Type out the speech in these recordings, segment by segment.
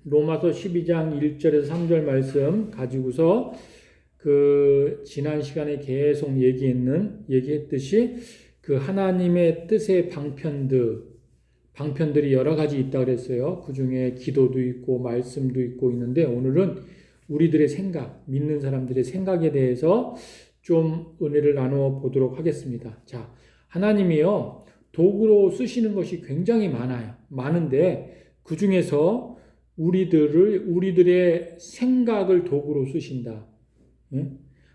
로마서 12장 1절에서 3절 말씀 가지고서 지난 시간에 계속 얘기했듯이 하나님의 뜻의 방편들이 여러 가지 있다 그랬어요. 그 중에 기도도 있고 말씀도 있고 있는데, 오늘은 우리들의 생각, 믿는 사람들의 생각에 대해서 좀 은혜를 나누어 보도록 하겠습니다. 자, 하나님이요, 도구로 쓰시는 것이 굉장히 많은데, 그 중에서 우리들의 생각을 도구로 쓰신다.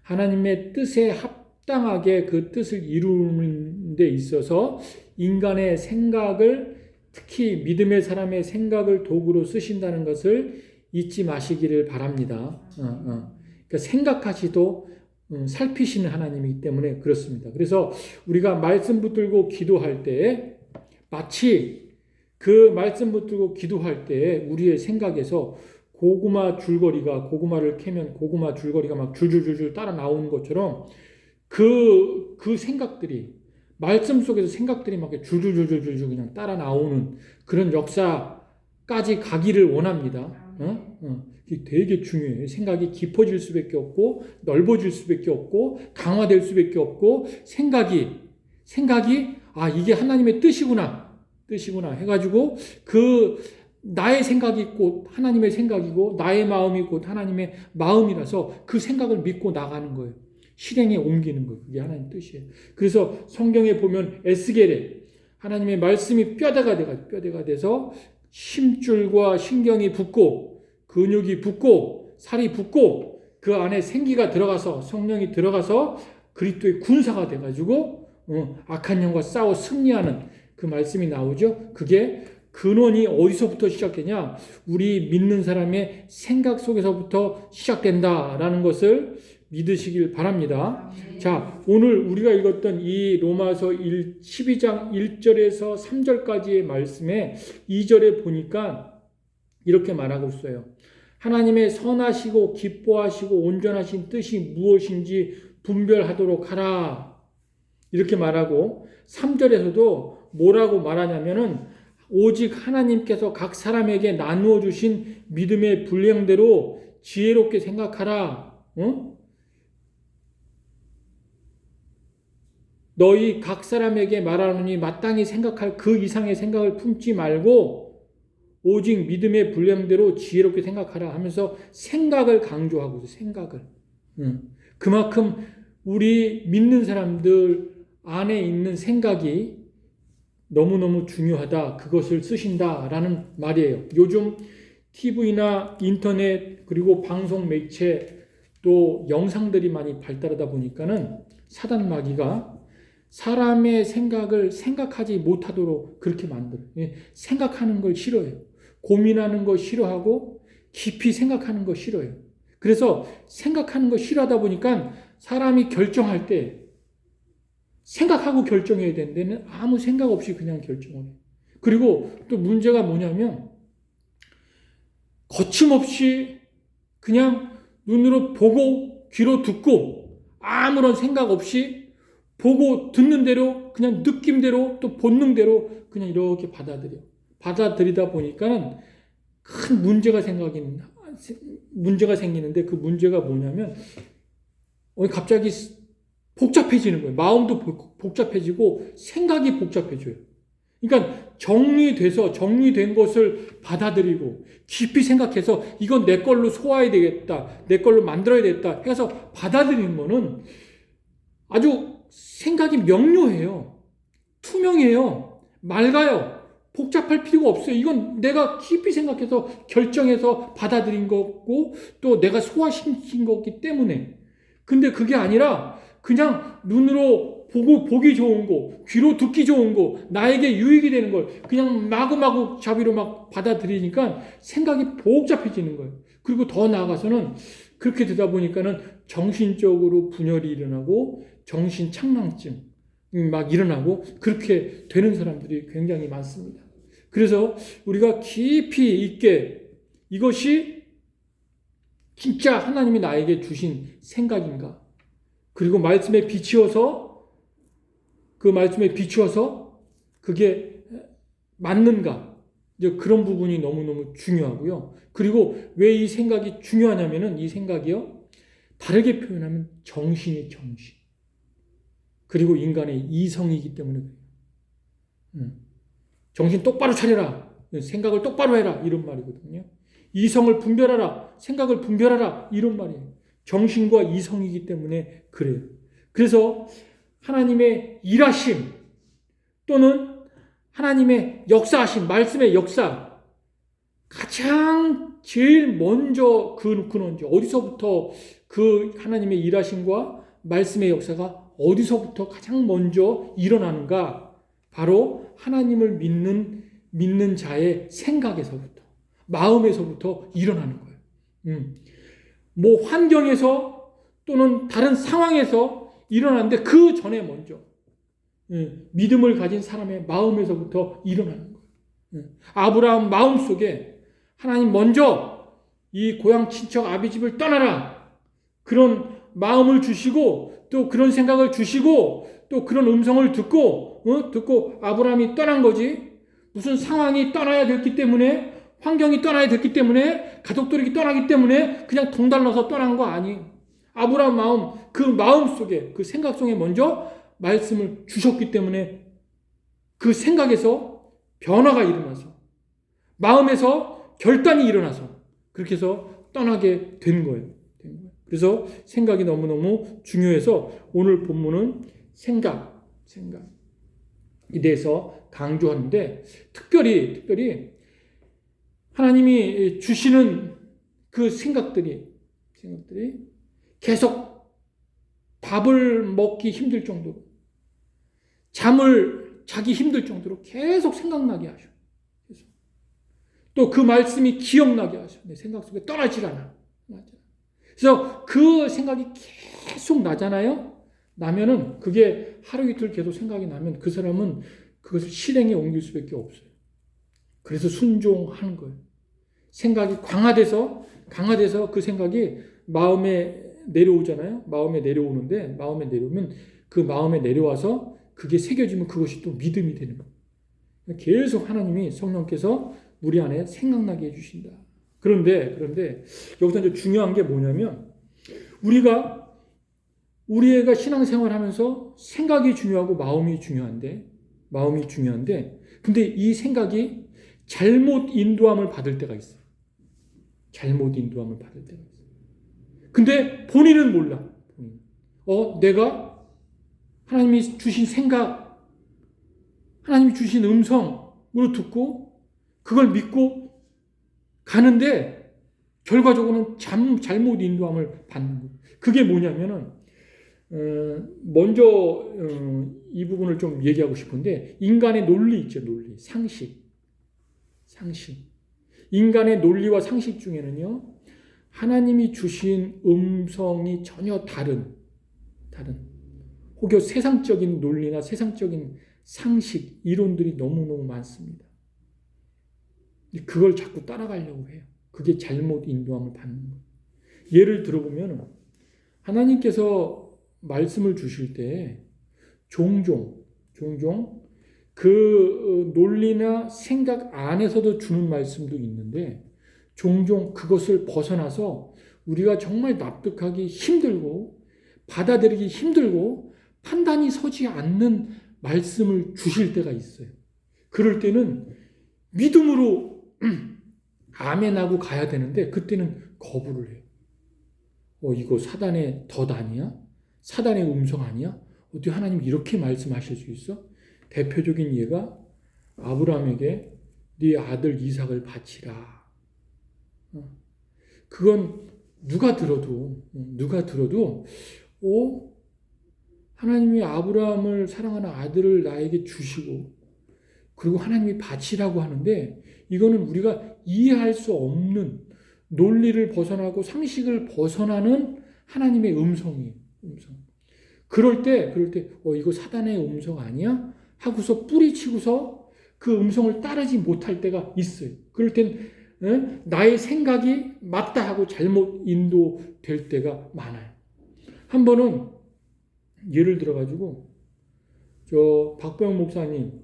하나님의 뜻에 합당하게 그 뜻을 이루는 데 있어서 인간의 생각을, 특히 믿음의 사람의 생각을 도구로 쓰신다는 것을 잊지 마시기를 바랍니다. 그러니까 생각하시도 살피시는 하나님이기 때문에 그렇습니다. 그래서 우리가 말씀 붙들고 기도할 때, 마치 그 말씀 붙들고 기도할 때 우리의 생각에서 고구마를 캐면 고구마 줄거리가 막 줄줄줄줄 따라 나오는 것처럼 그 생각들이, 말씀 속에서 생각들이 막 줄줄줄줄줄 그냥 따라 나오는 그런 역사까지 가기를 원합니다. 이게 되게 중요해요. 생각이 깊어질 수밖에 없고, 넓어질 수밖에 없고, 강화될 수밖에 없고, 생각이 이게 하나님의 뜻이구나 해가지고 나의 생각이 곧 하나님의 생각이고, 나의 마음이 곧 하나님의 마음이라서 그 생각을 믿고 나가는 거예요. 실행에 옮기는 거예요. 그게 하나님의 뜻이에요. 그래서 성경에 보면 에스겔에 하나님의 말씀이 뼈대가 돼서 심줄과 신경이 붙고, 근육이 붙고, 살이 붙고, 그 안에 생기가 들어가서, 성령이 들어가서 그리스도의 군사가 돼가지고 악한 영과 싸워 승리하는 그 말씀이 나오죠. 그게 근원이 어디서부터 시작되냐? 우리 믿는 사람의 생각 속에서부터 시작된다라는 것을 믿으시길 바랍니다. 자, 오늘 우리가 읽었던 이 로마서 12장 1절에서 3절까지의 말씀에 2절에 보니까 이렇게 말하고 있어요. 하나님의 선하시고 기뻐하시고 온전하신 뜻이 무엇인지 분별하도록 하라. 이렇게 말하고, 3절에서도 뭐라고 말하냐면은, 오직 하나님께서 각 사람에게 나누어 주신 믿음의 분량대로 지혜롭게 생각하라. 너희 각 사람에게 말하노니 마땅히 생각할 그 이상의 생각을 품지 말고 오직 믿음의 분량대로 지혜롭게 생각하라 하면서 생각을 강조하고 있어요. 생각을. 그만큼 우리 믿는 사람들 안에 있는 생각이 너무너무 중요하다. 그것을 쓰신다라는 말이에요. 요즘 TV나 인터넷 그리고 방송 매체 또 영상들이 많이 발달하다 보니까는 사단 마귀가 사람의 생각을 생각하지 못하도록 그렇게 만들어요. 생각하는 걸 싫어해요. 고민하는 거 싫어하고 깊이 생각하는 거 싫어해요. 그래서 생각하는 거 싫어하다 보니까 사람이 결정할 때 생각하고 결정해야 되는 데는 아무 생각 없이 그냥 결정을 해요. 그리고 또 문제가 뭐냐면, 거침없이 그냥 눈으로 보고 귀로 듣고 아무런 생각 없이 보고 듣는 대로 그냥 느낌대로 또 본능대로 그냥 이렇게 받아들이다 보니까는 큰 문제가 생기는데, 그 문제가 뭐냐면 갑자기 복잡해지는 거예요. 마음도 복잡해지고 생각이 복잡해져요. 그러니까 정리된 것을 받아들이고 깊이 생각해서 이건 내 걸로 소화해야 되겠다, 내 걸로 만들어야 되겠다 해서 받아들이는 거는 아주 생각이 명료해요. 투명해요. 맑아요. 복잡할 필요가 없어요. 이건 내가 깊이 생각해서 결정해서 받아들인 거고 또 내가 소화시킨 거기 때문에. 근데 그게 아니라 그냥 눈으로 보기 좋은 거, 귀로 듣기 좋은 거, 나에게 유익이 되는 걸 그냥 마구마구 자비로 막 받아들이니까 생각이 복잡해지는 거예요. 그리고 더 나아가서는 그렇게 되다 보니까는 정신적으로 분열이 일어나고 정신 착망증 막 일어나고 그렇게 되는 사람들이 굉장히 많습니다. 그래서 우리가 깊이 있게 이것이 진짜 하나님이 나에게 주신 생각인가? 그리고 말씀에 비추어서 그게 맞는가? 이제 그런 부분이 너무너무 중요하고요. 그리고 왜 이 생각이 중요하냐면은 이 생각이요. 다르게 표현하면 정신이 정신. 그리고 인간의 이성이기 때문에 그래요. 정신 똑바로 차려라. 생각을 똑바로 해라. 이런 말이거든요. 이성을 분별하라. 생각을 분별하라. 이런 말이에요. 정신과 이성이기 때문에 그래요. 그래서 하나님의 일하심 또는 하나님의 역사하심, 말씀의 역사 가장 제일 먼저 그는 어디서부터 그 하나님의 일하심과 말씀의 역사가 어디서부터 가장 먼저 일어나는가? 바로 하나님을 믿는 자의 생각에서부터, 마음에서부터 일어나는 거예요. 뭐 환경에서 또는 다른 상황에서 일어나는데 그 전에 먼저 믿음을 가진 사람의 마음에서부터 일어나는 거예요. 아브라함 마음속에 하나님 먼저 이 고향 친척 아비 집을 떠나라. 그런 마음을 주시고 또 그런 생각을 주시고 또 그런 음성을 듣고 아브라함이 떠난 거지. 무슨 상황이 떠나야 됐기 때문에 환경이 떠나야 됐기 때문에 가족들이 떠나기 때문에 그냥 동달라서 떠난 거 아니에요. 아브라함 마음 속에 그 생각 속에 먼저 말씀을 주셨기 때문에 그 생각에서 변화가 일어나서 마음에서 결단이 일어나서 그렇게 해서 떠나게 된 거예요. 그래서 생각이 너무너무 중요해서 오늘 본문은 생각에 대해서 강조하는데 특별히 하나님이 주시는 그 생각들이 계속 밥을 먹기 힘들 정도로 잠을 자기 힘들 정도로 계속 생각나게 하셔. 또 그 말씀이 기억나게 하셔. 내 생각 속에 떠나질 않아. 그래서 그 생각이 계속 나잖아요. 나면은 그게 하루 이틀 계속 생각이 나면 그 사람은 그것을 실행에 옮길 수밖에 없어요. 그래서 순종하는 거예요. 생각이 강화돼서 그 생각이 마음에 내려오잖아요. 마음에 내려오면 그 마음에 내려와서 그게 새겨지면 그것이 또 믿음이 되는 거예요. 계속 하나님이 성령께서 우리 안에 생각나게 해주신다. 그런데 여기서 이제 중요한 게 뭐냐면 우리가 신앙생활하면서 생각이 중요하고 마음이 중요한데 근데 이 생각이 잘못 인도함을 받을 때가 있어요. 근데 본인은 몰라. 내가 하나님이 주신 생각, 하나님이 주신 음성으로 듣고 그걸 믿고 가는데 결과적으로는 잘못 인도함을 받는 거예요. 그게 뭐냐면은 먼저 이 부분을 좀 얘기하고 싶은데 인간의 논리 있죠. 논리, 상식. 인간의 논리와 상식 중에는요. 하나님이 주신 음성이 전혀 다른 혹여 세상적인 논리나 세상적인 상식, 이론들이 너무너무 많습니다. 그걸 자꾸 따라가려고 해요. 그게 잘못 인도함을 받는 거예요. 예를 들어보면 하나님께서 말씀을 주실 때 종종 그 논리나 생각 안에서도 주는 말씀도 있는데 종종 그것을 벗어나서 우리가 정말 납득하기 힘들고 받아들이기 힘들고 판단이 서지 않는 말씀을 주실 때가 있어요. 그럴 때는 믿음으로 아멘하고 가야 되는데 그때는 거부를 해요. 이거 사단의 덫 아니야? 사단의 음성 아니야? 어떻게 하나님 이렇게 말씀하실 수 있어? 대표적인 예가 아브라함에게 네 아들 이삭을 바치라. 그건 누가 들어도 하나님이 아브라함을 사랑하는 아들을 나에게 주시고 그리고 하나님이 바치라고 하는데 이거는 우리가 이해할 수 없는 논리를 벗어나고 상식을 벗어나는 하나님의 음성이에요. 그럴 때 이거 사단의 음성 아니야? 하고서 뿌리치고서 그 음성을 따르지 못할 때가 있어요. 그럴 땐 나의 생각이 맞다 하고 잘못 인도될 때가 많아요. 한 번은 예를 들어가지고 박보영 목사님,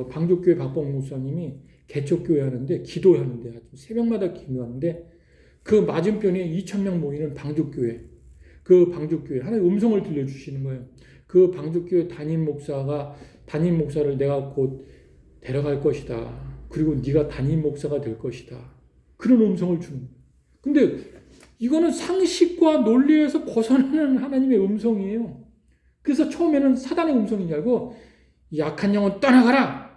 방족교회 박보영 목사님이 개척교회 하는데 기도하는데 아침 새벽마다 기도하는데 그 맞은편에 2,000명 모이는 방죽교회 그 방죽교회 하나님 음성을 들려주시는 거예요. 그 방죽교회 담임 목사를 내가 곧 데려갈 것이다. 그리고 네가 담임 목사가 될 것이다. 그런 음성을 주는 거예요. 근데 이거는 상식과 논리에서 벗어나는 하나님의 음성이에요. 그래서 처음에는 사단의 음성인 줄 알고 약한 영혼 떠나가라.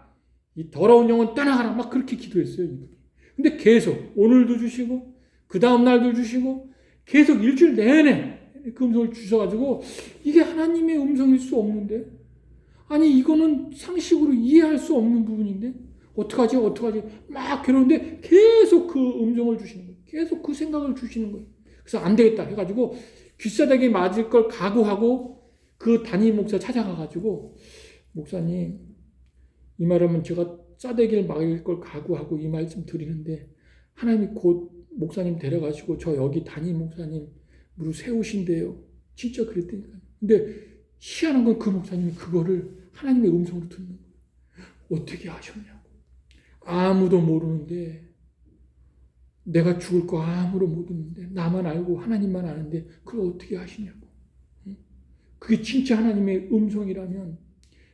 이 더러운 영혼 떠나가라. 막 그렇게 기도했어요. 근데 계속 오늘도 주시고 그 다음 날도 주시고 계속 일주일 내내 그 음성을 주셔가지고 이게 하나님의 음성일 수 없는데 아니 이거는 상식으로 이해할 수 없는 부분인데 어떡하지 막 괴로운데 계속 그 음성을 주시는 거예요. 계속 그 생각을 주시는 거예요. 그래서 안 되겠다 해가지고 귀싸대기 맞을 걸 각오하고 그 담임 목사 찾아가가지고 목사님 이 말하면 제가 싸대기를 맞을 걸 각오하고 이 말씀 드리는데 하나님이 곧 목사님 데려가시고 저 여기 담임 목사님으로 세우신대요. 진짜 그랬다니까요. 근데 희한한 건 그 목사님이 그거를 하나님의 음성으로 듣는 거예요. 어떻게 하셨냐고. 아무도 모르는데 내가 죽을 거 아무도 모르는데 나만 알고 하나님만 아는데 그걸 어떻게 하시냐고. 그게 진짜 하나님의 음성이라면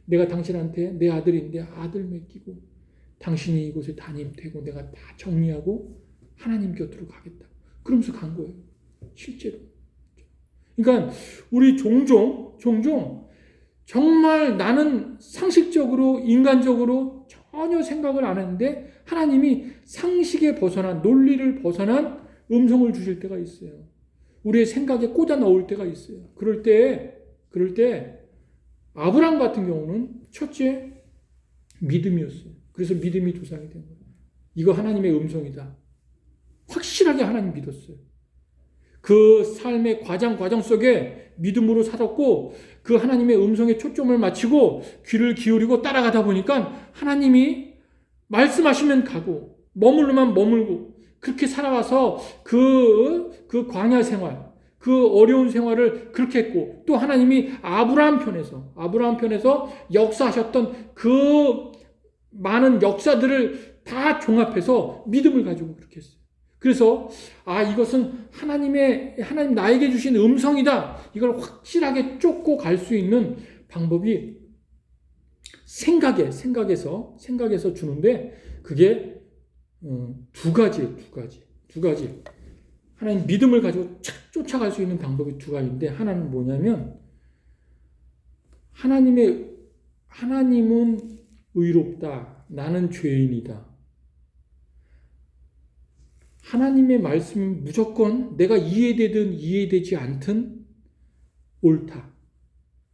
내가 당신한테 내 아들인데 아들 맡기고 당신이 이곳에 담임되고 내가 다 정리하고 하나님 곁으로 가겠다. 그러면서 간 거예요. 실제로. 그러니까 우리 종종 정말 나는 상식적으로 인간적으로 전혀 생각을 안 했는데 하나님이 상식에 벗어난 논리를 벗어난 음성을 주실 때가 있어요. 우리의 생각에 꽂아 넣을 때가 있어요. 그럴 때 아브라함 같은 경우는 첫째 믿음이었어요. 그래서 믿음이 조상이 된 거예요. 이거 하나님의 음성이다. 확실하게 하나님 믿었어요. 그 삶의 과정 속에 믿음으로 살았고 그 하나님의 음성에 초점을 맞추고 귀를 기울이고 따라가다 보니까 하나님이 말씀하시면 가고 머물르면 머물고 그렇게 살아와서 그 광야 생활 그 어려운 생활을 그렇게 했고 또 하나님이 아브라함 편에서 역사하셨던 그 많은 역사들을 다 종합해서 믿음을 가지고 그렇게 했어요. 그래서 이것은 하나님 나에게 주신 음성이다. 이걸 확실하게 쫓고 갈 수 있는 방법이 생각에서 주는데 그게 두 가지. 하나님 믿음을 가지고 착 쫓아갈 수 있는 방법이 두 가지인데 하나는 뭐냐면 하나님은 의롭다. 나는 죄인이다. 하나님의 말씀은 무조건 내가 이해되든 이해되지 않든 옳다.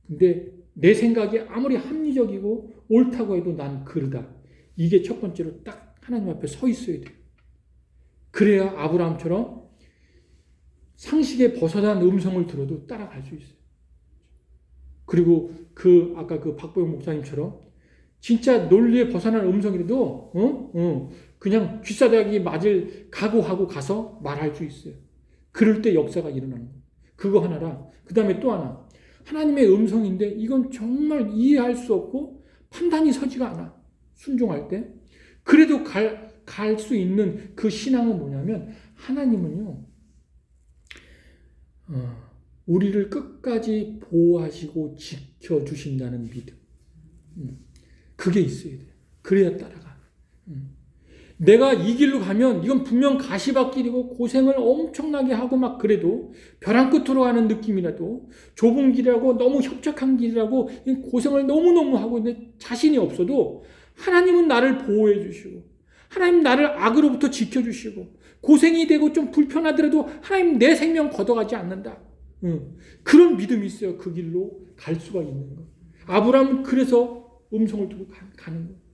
근데 내 생각이 아무리 합리적이고 옳다고 해도 난 그르다. 이게 첫 번째로 딱 하나님 앞에 서 있어야 돼요. 그래야 아브라함처럼 상식에 벗어난 음성을 들어도 따라갈 수 있어요. 그리고 아까 그 박보영 목사님처럼 진짜 논리에 벗어난 음성이라도 그냥 귀싸대기 맞을 각오하고 가서 말할 수 있어요. 그럴 때 역사가 일어나는 거예요. 그거 하나랑 그 다음에 또 하나 하나님의 음성인데 이건 정말 이해할 수 없고 판단이 서지가 않아. 순종할 때. 그래도 갈 수 있는 그 신앙은 뭐냐면 하나님은요. 우리를 끝까지 보호하시고 지켜주신다는 믿음. 그게 있어야 돼요. 그래야 따라가. 내가 이 길로 가면 이건 분명 가시밭길이고 고생을 엄청나게 하고 막 그래도 벼랑 끝으로 가는 느낌이라도 좁은 길이라고 너무 협착한 길이라고 고생을 너무너무 하고 있는데 자신이 없어도 하나님은 나를 보호해 주시고 하나님 나를 악으로부터 지켜주시고 고생이 되고 좀 불편하더라도 하나님 내 생명 걷어가지 않는다. 그런 믿음이 있어요. 그 길로 갈 수가 있는 거. 아브라함은 그래서 음성을 두고 가는 거예요.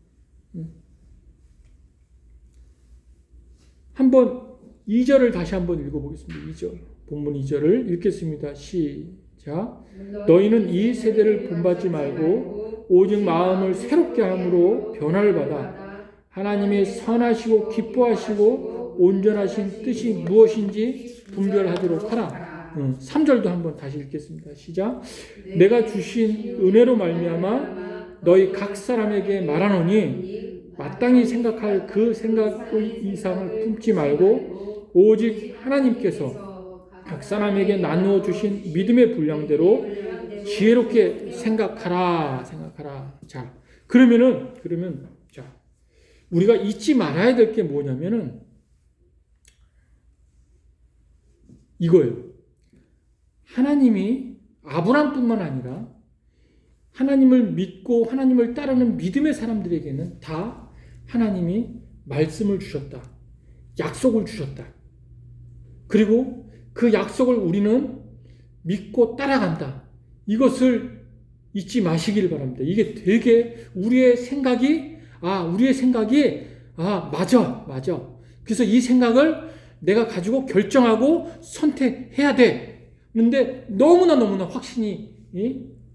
한번 2절을 다시 한번 읽어보겠습니다. 2절. 본문 2절을 읽겠습니다. 시작. 너희는 이 세대를 본받지 말고 오직 마음을 새롭게 함으로 변화를 받아 하나님의 선하시고 기뻐하시고 온전하신 뜻이 무엇인지 분별하도록 하라. 3절도 한번 다시 읽겠습니다. 시작. 내가 주신 은혜로 말미암아 너희 각 사람에게 말하노니 마땅히 생각할 그 생각의 이상을 품지 말고 오직 하나님께서 각 사람에게 나누어 주신 믿음의 분량대로 지혜롭게 생각하라. 자, 그러면 자, 우리가 잊지 말아야 될 게 뭐냐면은 이거예요. 하나님이 아브라함뿐만 아니라 하나님을 믿고 하나님을 따르는 믿음의 사람들에게는 다 하나님이 말씀을 주셨다. 약속을 주셨다. 그리고 그 약속을 우리는 믿고 따라간다. 이것을 잊지 마시길 바랍니다. 이게 되게 우리의 생각이 맞아. 그래서 이 생각을 내가 가지고 결정하고 선택해야 돼. 그런데 너무나 확신이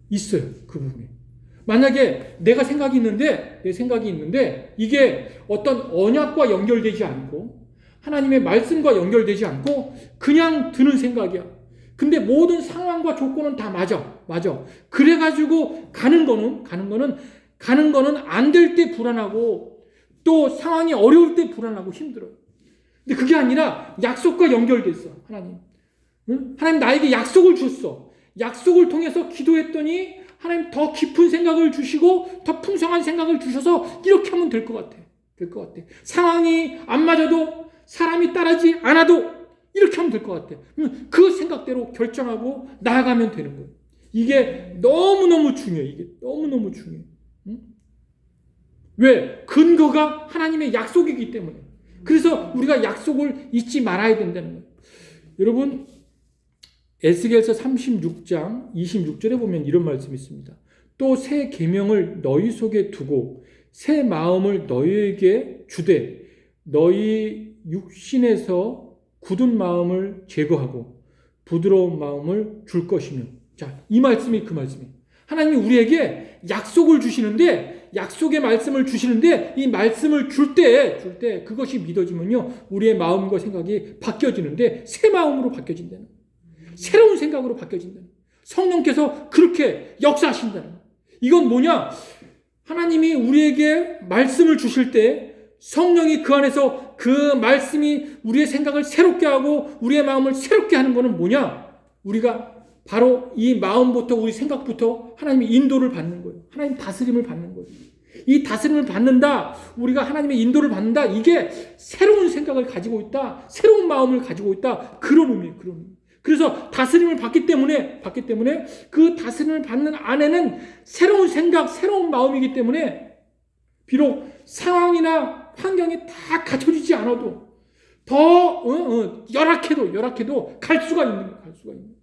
있어요. 그 부분에. 만약에 내 생각이 있는데 이게 어떤 언약과 연결되지 않고 하나님의 말씀과 연결되지 않고 그냥 드는 생각이야. 근데 모든 상황과 조건은 다 맞아. 그래가지고 가는 거는 안 될 때 불안하고 또 상황이 어려울 때 불안하고 힘들어요. 근데 그게 아니라 약속과 연결됐어. 하나님. 응? 하나님 나에게 약속을 줬어. 약속을 통해서 기도했더니 하나님 더 깊은 생각을 주시고 더 풍성한 생각을 주셔서 이렇게 하면 될 것 같아. 상황이 안 맞아도 사람이 따르지 않아도 이렇게 하면 될 것 같아. 그 생각대로 결정하고 나아가면 되는 거예요. 이게 너무너무 중요해. 응? 왜? 근거가 하나님의 약속이기 때문에. 그래서 우리가 약속을 잊지 말아야 된다는 거예요. 여러분, 에스겔서 36장 26절에 보면 이런 말씀이 있습니다. 또 새 계명을 너희 속에 두고 새 마음을 너희에게 주되 너희 육신에서 굳은 마음을 제거하고 부드러운 마음을 줄 것이며. 자, 이 말씀이 그 말씀이에요. 하나님이 우리에게 약속을 주시는데 약속의 말씀을 주시는데 이 말씀을 줄 때 그것이 믿어지면요 우리의 마음과 생각이 바뀌어지는데 새 마음으로 바뀌어진다는 거예요. 새로운 생각으로 바뀌어진다는 거예요. 성령께서 그렇게 역사하신다는 거예요. 이건 뭐냐? 하나님이 우리에게 말씀을 주실 때 성령이 그 안에서 그 말씀이 우리의 생각을 새롭게 하고 우리의 마음을 새롭게 하는 것은 뭐냐? 우리가 바로 이 마음부터 우리 생각부터 하나님의 인도를 받는 거예요. 하나님 다스림을 받는 거예요. 이 다스림을 받는다. 우리가 하나님의 인도를 받는다. 이게 새로운 생각을 가지고 있다. 새로운 마음을 가지고 있다. 그런 의미예요. 그래서 다스림을 받기 때문에 그 다스림을 받는 안에는 새로운 생각, 새로운 마음이기 때문에 비록 상황이나 환경이 다 갖춰지지 않아도 더 열악해도 갈 수가 있는 거예요.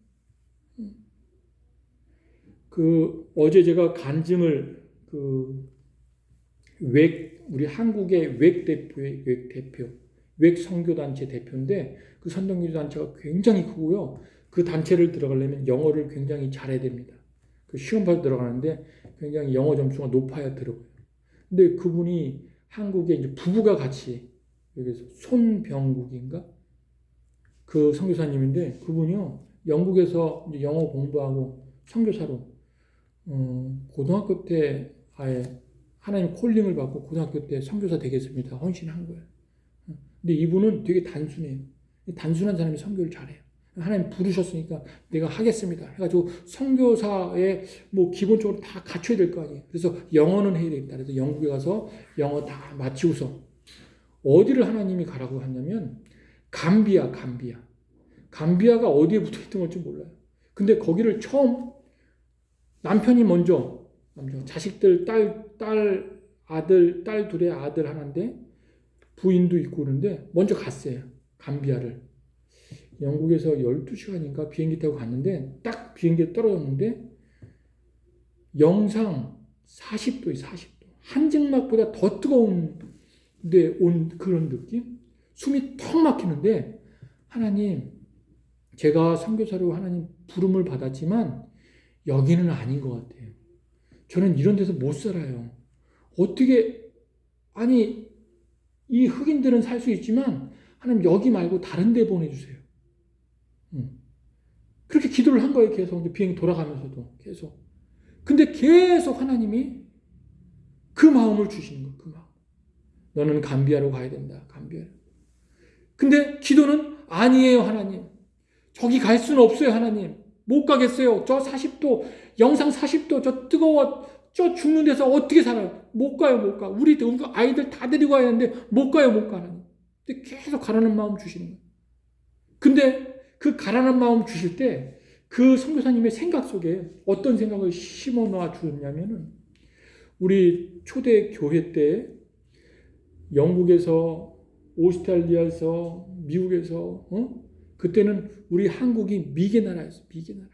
어제 제가 간증을 우리 한국의 웩 선교단체 대표인데 그 선동기도 단체가 굉장히 크고요. 그 단체를 들어가려면 영어를 굉장히 잘해야 됩니다. 그 시험 봐서 들어가는데 굉장히 영어 점수가 높아야 들어가요. 근데 그분이 한국에 이제 부부가 같이 여기서 손병국인가? 그 선교사님인데 그분이요. 영국에서 이제 영어 공부하고 선교사로 고등학교 때 아예 하나님 콜링을 받고 고등학교 때 선교사 되겠습니다. 헌신한 거예요. 근데 이분은 되게 단순해요. 단순한 사람이 선교를 잘해요. 하나님 부르셨으니까 내가 하겠습니다. 해가지고 선교사에 뭐 기본적으로 다 갖춰야 될 거 아니에요. 그래서 영어는 해야 되겠다. 그래서 영국에 가서 영어 다 마치고서 어디를 하나님이 가라고 하냐면 감비아가 어디에 붙어있던 건지 몰라요. 근데 거기를 처음 남편이 먼저 자식들 딸 둘의 아들 하나인데 부인도 있고 그런데 먼저 갔어요. 감비아를. 영국에서 12시간인가 비행기 타고 갔는데 딱 비행기에 떨어졌는데 영상 40도에 40도. 한증막보다 더 뜨거운 데 온 그런 느낌? 숨이 턱 막히는데 하나님 제가 선교사로 하나님 부름을 받았지만 여기는 아닌 것 같아요. 저는 이런 데서 못 살아요. 어떻게 이 흑인들은 살 수 있지만 하나님 여기 말고 다른 데 보내주세요. 그렇게 기도를 한 거예요. 계속 이제 비행기 돌아가면서도 계속. 근데 계속 하나님이 그 마음을 주시는 거예요. 그 마음. 너는 감비아로 가야 된다. 감비아. 근데 기도는 아니에요, 하나님. 저기 갈 수는 없어요, 하나님. 못 가겠어요. 저 40도, 영상 40도, 저 뜨거워, 저 죽는 데서 어떻게 살아요? 못 가요, 못 가. 우리 아이들 다 데리고 가야 하는데 못 가요, 못 가, 하나님. 근데 계속 가라는 마음 주시는 거예요. 근데 그 가라는 마음 주실 때 그 선교사님의 생각 속에 어떤 생각을 심어 놓아 주었냐면은 우리 초대 교회 때 영국에서 오스트레일리아에서 미국에서 그때는 우리 한국이 미개 나라였어. 미개 나라.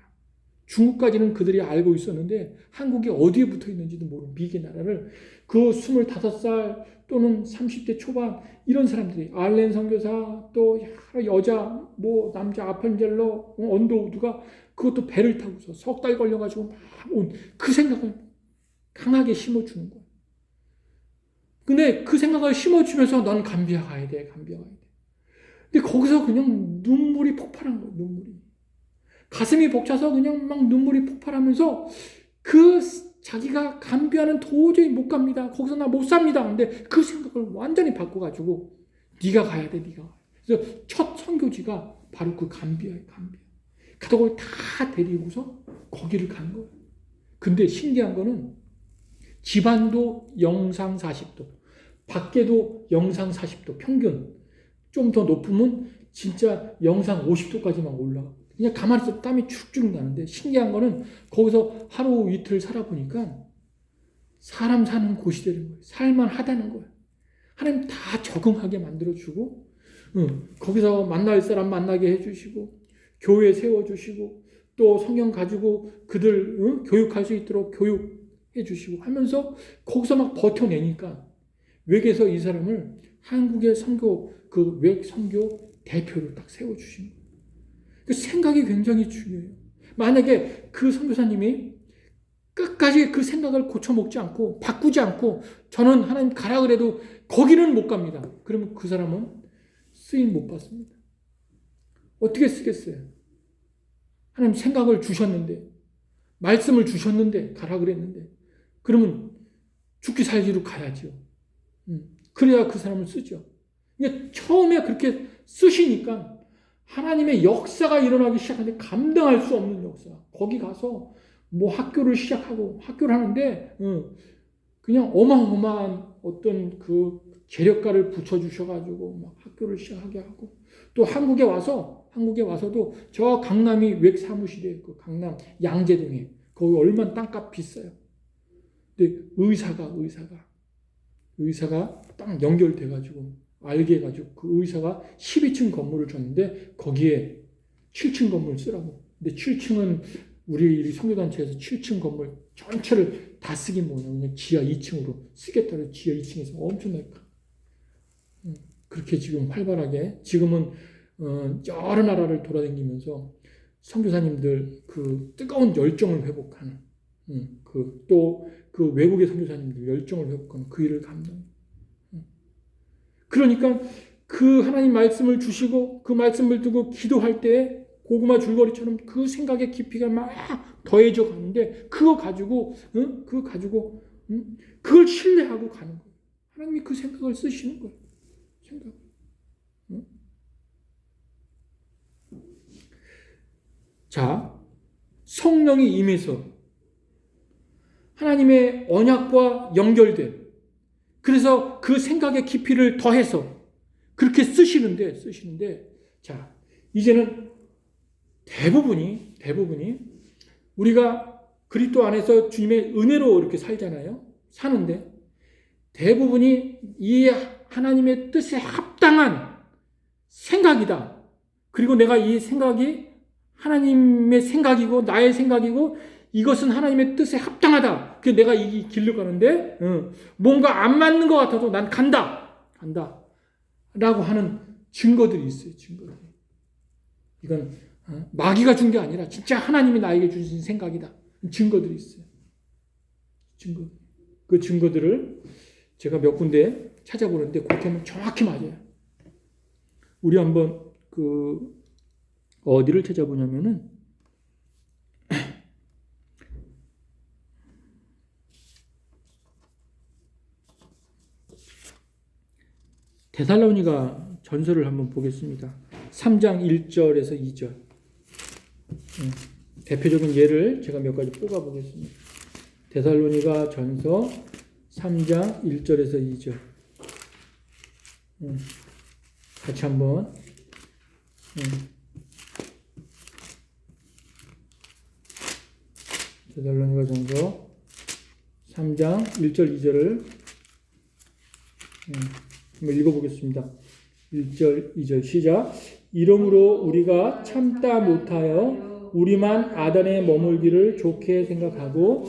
중국까지는 그들이 알고 있었는데 한국이 어디에 붙어 있는지도 모르는 미개 나라를 그 25살 또는 30대 초반 이런 사람들이 알렌 선교사 또 여자 뭐 남자 아펜젤러 언더우드가 그것도 배를 타고서 석 달 걸려가지고 막 온 그 생각을 강하게 심어주는 거야. 근데 그 생각을 심어주면서 넌 감비아 가야 돼, 감비아 가야 돼. 근데 거기서 그냥 눈물이 폭발한 거야, 눈물이. 가슴이 벅차서 그냥 막 눈물이 폭발하면서 그 자기가 감비아는 도저히 못 갑니다. 거기서 나 못 삽니다. 근데 그 생각을 완전히 바꿔가지고 네가 가야 돼, 네가. 그래서 첫 선교지가 바로 그 감비아예요, 감비아. 가족을 다 데리고서 거기를 간 거예요. 근데 신기한 거는 집안도 영상 40도, 밖에도 영상 40도, 평균. 좀 더 높으면 진짜 영상 50도까지만 올라가. 그냥 가만히 있어도 땀이 축축 나는데 신기한 거는 거기서 하루 이틀 살아보니까 사람 사는 곳이 되는 거예요. 살만하다는 거예요. 하나님 다 적응하게 만들어주고 거기서 만날 사람 만나게 해주시고 교회 세워주시고 또 성경 가지고 그들 교육할 수 있도록 교육해 주시고 하면서 거기서 막 버텨내니까 외국에서 이 사람을 한국의 선교 그 외국 선교 대표를 딱 세워주신 거예요. 그 생각이 굉장히 중요해요. 만약에 그 선교사님이 끝까지 그 생각을 고쳐먹지 않고 바꾸지 않고 저는 하나님 가라 그래도 거기는 못 갑니다. 그러면 그 사람은 쓰임 못 받습니다. 어떻게 쓰겠어요? 하나님 생각을 주셨는데 말씀을 주셨는데 가라 그랬는데 그러면 죽기 살기로 가야죠. 그래야 그 사람을 쓰죠. 그러니까 처음에 그렇게 쓰시니까 하나님의 역사가 일어나기 시작하는데 감당할 수 없는 역사. 거기 가서 뭐 학교를 시작하고 학교를 하는데 그냥 어마어마한 어떤 그 재력가를 붙여주셔가지고 막 학교를 시작하게 하고 또 한국에 와서도 저 강남이 외 사무실에 그 강남 양재동에 거기 얼마나 땅값 비싸요. 근데 의사가 딱 연결돼가지고 알게 해가지고 그 의사가 12층 건물을 줬는데 거기에 7층 건물 쓰라고. 근데 7층은 우리 선교단체에서 7층 건물 전체를 다 쓰긴 뭐냐. 그냥 지하 2층으로 쓰겠다고 지하 2층에서 엄청나게 그렇게 지금 활발하게 지금은 여러 나라를 돌아다니면서 선교사님들 그 뜨거운 열정을 회복하는 또 그 외국의 선교사님들 열정을 회복하는 그 일을 감당. 그러니까 그 하나님 말씀을 주시고 그 말씀을 두고 기도할 때 고구마 줄거리처럼 그 생각의 깊이가 막 더해져 가는데 그거 가지고 그걸 신뢰하고 가는 거예요. 하나님이 그 생각을 쓰시는 거예요. 생각. 자, 성령이 임해서 하나님의 언약과 연결된 그래서 그 생각의 깊이를 더해서 그렇게 쓰시는데 자, 이제는 대부분이 우리가 그리스도 안에서 주님의 은혜로 이렇게 살잖아요. 사는데 대부분이 이 하나님의 뜻에 합당한 생각이다. 그리고 내가 이 생각이 하나님의 생각이고 나의 생각이고 이것은 하나님의 뜻에 합당하다. 그래서 내가 이 길로 가는데 뭔가 안 맞는 것 같아도 난 간다 라고 하는 증거들이 있어요. 증거들이. 이건 마귀가 준 게 아니라 진짜 하나님이 나에게 주신 생각이다. 증거들이 있어요. 그 증거들을 제가 몇 군데 찾아보는데 그렇게는 정확히 맞아요. 우리 한번 그 어디를 찾아보냐면은 데살로니가 전서를 한번 보겠습니다. 3장 1절에서 2절. 대표적인 예를 제가 몇 가지 뽑아 보겠습니다. 데살로니가 전서 3장 1절에서 2절. 같이 한번 데살로니가 전서 3장 1절 2절을 한번 읽어보겠습니다. 1절 2절 시작. 이러므로 우리가 참다 못하여 우리만 아단에 머물기를 좋게 생각하고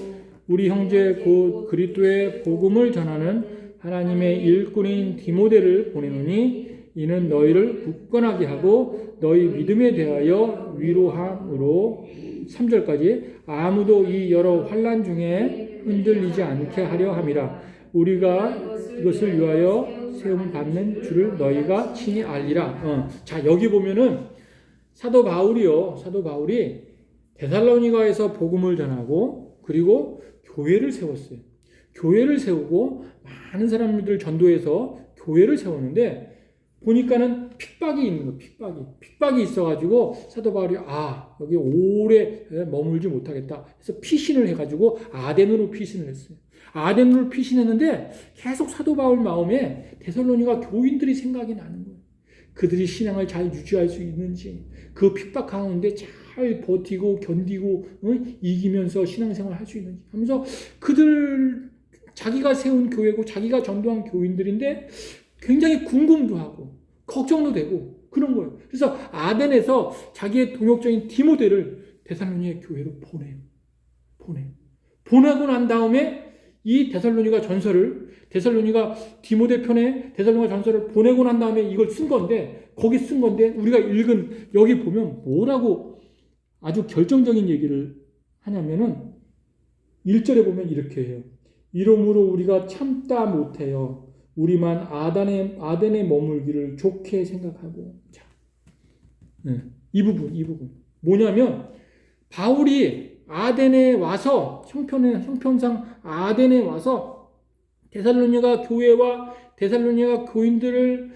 우리 형제 곧 그리스도의 복음을 전하는 하나님의 일꾼인 디모데를 보내노니 이는 너희를 굳건하게 하고 너희 믿음에 대하여 위로함으로 3절까지 아무도 이 여러 환난 중에 흔들리지 않게 하려 함이라. 우리가 이것을 위하여 세움 받는 줄을 너희가 친히 알리라. 자, 여기 보면은 사도 바울이 데살로니가에서 복음을 전하고 그리고 교회를 세웠어요. 교회를 세우고 많은 사람들 전도해서 교회를 세웠는데 보니까는 핍박이 있는 거예요. 핍박이 있어가지고 사도 바울이 여기 오래 머물지 못하겠다 해서 피신을 해가지고 아덴으로 피신을 했어요. 아덴으로 피신했는데 계속 사도 바울 마음에 데살로니가 교인들이 생각이 나는 거예요. 그들이 신앙을 잘 유지할 수 있는지, 그 핍박 가운데 잘 버티고 견디고 이기면서 신앙생활 할 수 있는지 하면서 자기가 세운 교회고 자기가 전도한 교인들인데 굉장히 궁금도 하고 걱정도 되고 그런 거예요. 그래서 아덴에서 자기의 동역자인 디모데를 데살로니가 교회로 보내요. 보내고 난 다음에 이 데살로니가 디모데 편에 데살로니가 전서를 보내고 난 다음에 이걸 쓴 건데 우리가 읽은 여기 보면 뭐라고 아주 결정적인 얘기를 하냐면은 1절에 보면 이렇게 해요. 이러므로 우리가 참다 못해요. 우리만 아덴에 머물기를 좋게 생각하고. 자, 이 부분. 뭐냐면, 바울이 아덴에 와서, 형편상 아덴에 와서, 데살로니가 교회와 데살로니가 교인들을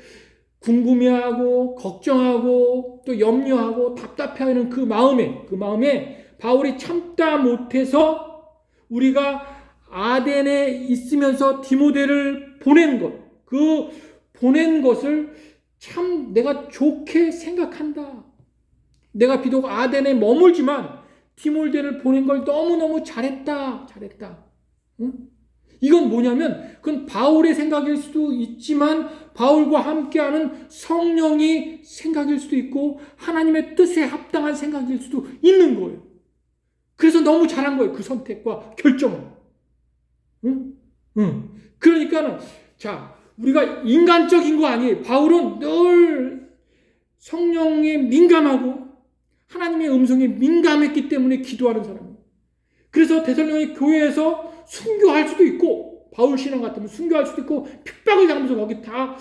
궁금해하고, 걱정하고, 또 염려하고, 답답해하는 그 마음에, 바울이 참다 못해서, 우리가 아덴에 있으면서 디모데를 보낸 것, 그 보낸 것을 참 내가 좋게 생각한다. 내가 비록 아덴에 머물지만 디모데를 보낸 걸 너무너무 잘했다. 응? 이건 뭐냐면 그건 바울의 생각일 수도 있지만 바울과 함께하는 성령이 생각일 수도 있고 하나님의 뜻에 합당한 생각일 수도 있는 거예요. 그래서 너무 잘한 거예요. 그 선택과 결정은. 그러니까는, 자, 우리가 인간적인 거 아니에요. 바울은 늘 성령에 민감하고 하나님의 음성에 민감했기 때문에 기도하는 사람이에요. 그래서 데살로니가 교회에서 순교할 수도 있고, 바울 신앙 같으면 순교할 수도 있고, 핍박을 당하면서 거기 다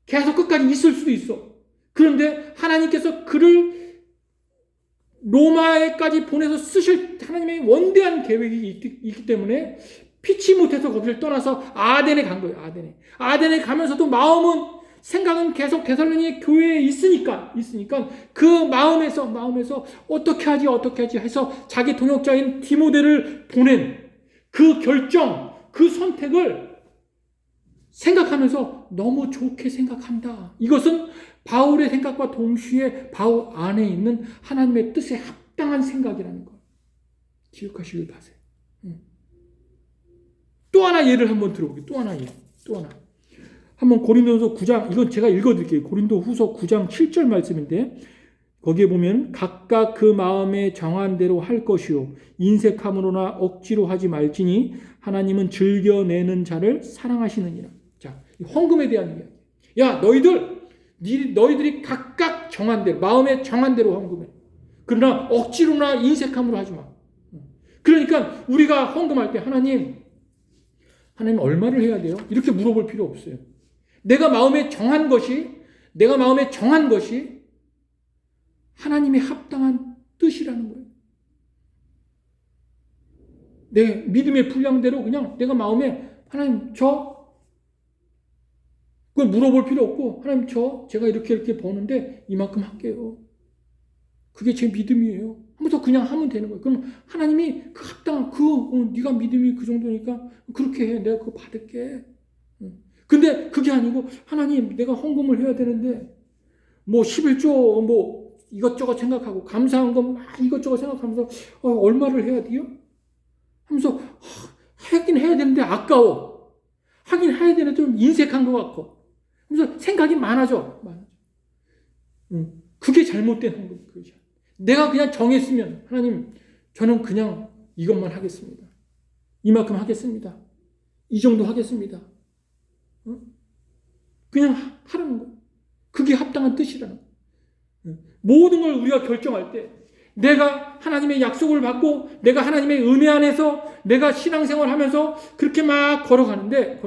계속 끝까지 있을 수도 있어. 그런데 하나님께서 그를 로마에까지 보내서 쓰실 하나님의 원대한 계획이 있기 때문에 피치 못해서 거기를 떠나서 아덴에 간 거예요. 아덴에 가면서도 생각은 계속 데살로니가 교회에 있으니까 그 마음에서 어떻게 하지 해서 자기 동역자인 디모데를 보낸 그 결정, 그 선택을 생각하면서 너무 좋게 생각한다. 이것은 바울의 생각과 동시에 바울 안에 있는 하나님의 뜻에 합당한 생각이라는 것. 기억하시길 바세요. 또 하나 예를 한번 들어보게요. 또 하나. 한번 고린도후서 9장, 이건 제가 읽어드릴게요. 고린도후서 9장 7절 말씀인데 거기에 보면 각각 그 마음에 정한 대로 할 것이요 인색함으로나 억지로 하지 말지니 하나님은 즐겨내는 자를 사랑하시느니라. 자, 헌금에 대한 이야기. 야, 너희들이 각각 정한 대로, 마음에 정한 대로 헌금해. 그러나 억지로나 인색함으로 하지 마. 그러니까 우리가 헌금할 때 하나님 얼마를 해야 돼요? 이렇게 물어볼 필요 없어요. 내가 마음에 정한 것이 하나님의 합당한 뜻이라는 거예요. 내 믿음의 분량대로 그냥 내가 마음에 하나님 그걸 물어볼 필요 없고 하나님 제가 이렇게 버는데 이만큼 할게요. 그게 제 믿음이에요. 하면서 그냥 하면 되는 거예요. 그럼 하나님이 그 합당한 네가 믿음이 그 정도니까 그렇게 해. 내가 그거 받을게. 근데 그게 아니고 하나님 내가 헌금을 해야 되는데 뭐 11조 뭐 이것저것 생각하고 감사한 거 막 이것저것 생각하면서 얼마를 해야 돼요? 하면서 하긴 해야 되는데 아까워. 하긴 해야 되는데 좀 인색한 것 같고. 하면서 생각이 많아져. 그게 잘못된 헌금. 내가 그냥 정했으면 하나님 저는 그냥 이것만 하겠습니다. 이만큼 하겠습니다. 이 정도 하겠습니다. 그냥 하라는 거. 그게 합당한 뜻이라는 거. 모든 걸 우리가 결정할 때 내가 하나님의 약속을 받고 내가 하나님의 은혜 안에서 내가 신앙생활 하면서 그렇게 막 걸어가는데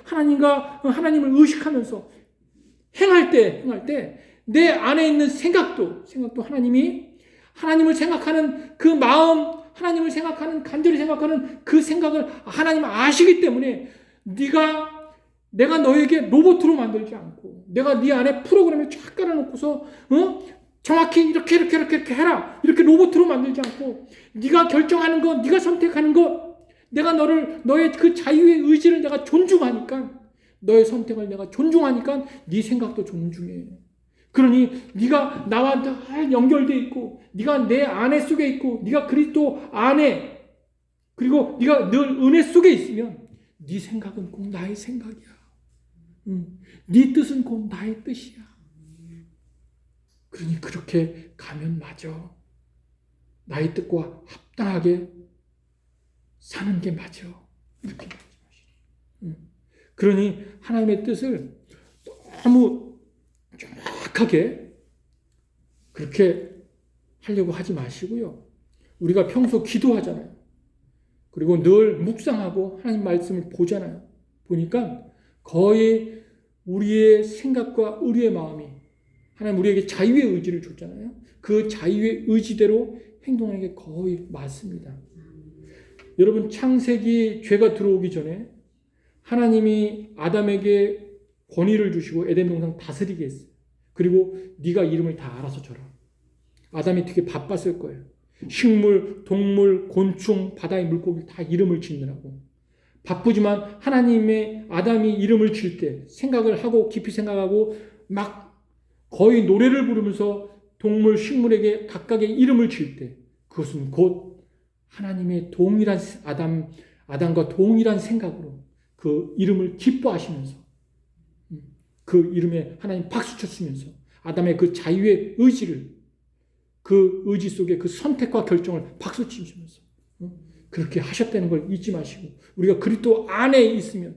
하나님을 의식하면서 행할 때 내 안에 있는 생각도 하나님을 생각하는 그 마음, 하나님을 생각하는 간절히 생각하는 그 생각을 하나님 아시기 때문에 내가 너에게 로봇으로 만들지 않고 내가 네 안에 프로그램을 쫙 깔아놓고서 정확히 이렇게 해라 이렇게 로봇으로 만들지 않고 네가 결정하는 것, 네가 선택하는 것, 내가 너의 그 자유의 의지를 내가 존중하니까 너의 선택을 내가 존중하니까 네 생각도 존중해. 그러니 네가 나와 잘 연결돼 있고 네가 내 안에 속에 있고 네가 그리스도 안에 그리고 네가 늘 은혜 속에 있으면 네 생각은 꼭 나의 생각이야. 네 뜻은 꼭 나의 뜻이야. 그러니 그렇게 가면 맞아. 나의 뜻과 합당하게 사는 게 맞아. 이렇게 말씀하시죠. 그러니 하나님의 뜻을 너무 정확하게 그렇게 하려고 하지 마시고요. 우리가 평소 기도하잖아요. 그리고 늘 묵상하고 하나님 말씀을 보잖아요. 보니까 거의 우리의 생각과 우리의 마음이 하나님 우리에게 자유의 의지를 줬잖아요. 그 자유의 의지대로 행동하는 게 거의 맞습니다. 여러분 창세기 죄가 들어오기 전에 하나님이 아담에게 권위를 주시고 에덴 동산 다스리게 했어요. 그리고 네가 이름을 다 알아서 줘라. 아담이 되게 바빴을 거예요. 식물, 동물, 곤충, 바다의 물고기 다 이름을 짓느라고. 바쁘지만 하나님의 아담이 이름을 질 때 생각을 하고 깊이 생각하고 막 거의 노래를 부르면서 동물, 식물에게 각각의 이름을 질 때 그것은 곧 하나님의 동일한 아담과 동일한 생각으로 그 이름을 기뻐하시면서 그 이름에 하나님 박수 쳤으면서 아담의 그 자유의 의지를 그 의지 속에 그 선택과 결정을 박수 치시면서 그렇게 하셨다는 걸 잊지 마시고 우리가 그리스도 안에 있으면